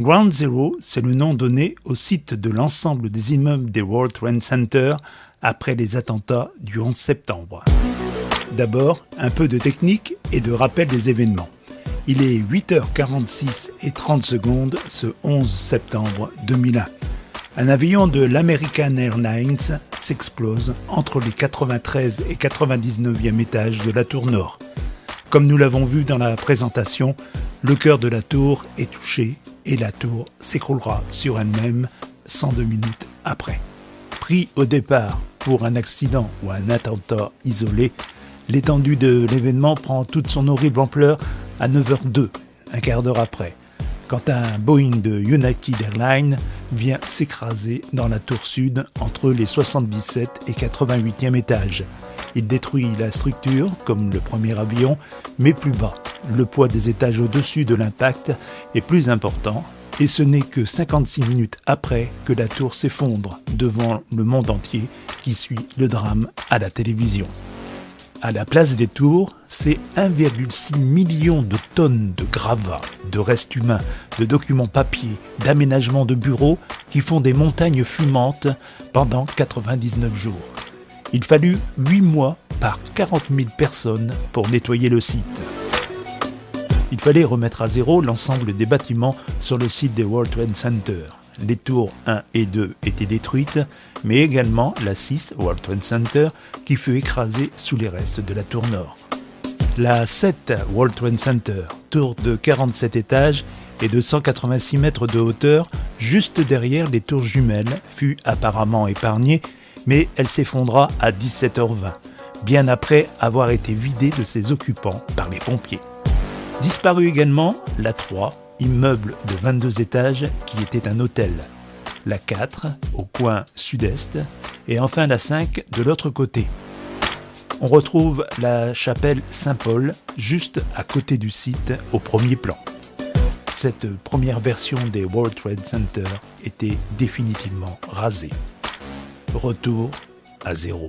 Ground Zero, c'est le nom donné au site de l'ensemble des immeubles des World Trade Center après les attentats du 11 septembre. D'abord, un peu de technique et de rappel des événements. Il est 8h46 et 30 secondes ce 11 septembre 2001. Un avion de l'American Airlines s'explose entre les 93 et 99e étages de la tour nord. Comme nous l'avons vu dans la présentation, le cœur de la tour est touché et la tour s'écroulera sur elle-même 102 minutes après. Pris au départ pour un accident ou un attentat isolé, l'étendue de l'événement prend toute son horrible ampleur à 9h02, un quart d'heure après, quand un Boeing de United Airlines vient s'écraser dans la tour sud entre les 77 et 88e étages. Il détruit la structure, comme le premier avion, mais plus bas. Le poids des étages au-dessus de l'impact est plus important, et ce n'est que 56 minutes après que la tour s'effondre devant le monde entier qui suit le drame à la télévision. À la place des tours, c'est 1,6 million de tonnes de gravats, de restes humains, de documents papier, d'aménagements de bureaux qui font des montagnes fumantes pendant 99 jours. Il fallut 8 mois par 40 000 personnes pour nettoyer le site. Il fallait remettre à zéro l'ensemble des bâtiments sur le site des World Trade Center. Les tours 1 et 2 étaient détruites, mais également la 6, World Trade Center, qui fut écrasée sous les restes de la tour nord. La 7, World Trade Center, tour de 47 étages et de 186 mètres de hauteur, juste derrière les tours jumelles, fut apparemment épargnée, mais elle s'effondra à 17h20, bien après avoir été vidée de ses occupants par les pompiers. Disparut également la 3, immeuble de 22 étages qui était un hôtel, la 4 au coin sud-est et enfin la 5 de l'autre côté. On retrouve la chapelle Saint-Paul juste à côté du site au premier plan. Cette première version des World Trade Center était définitivement rasée. Retour à zéro.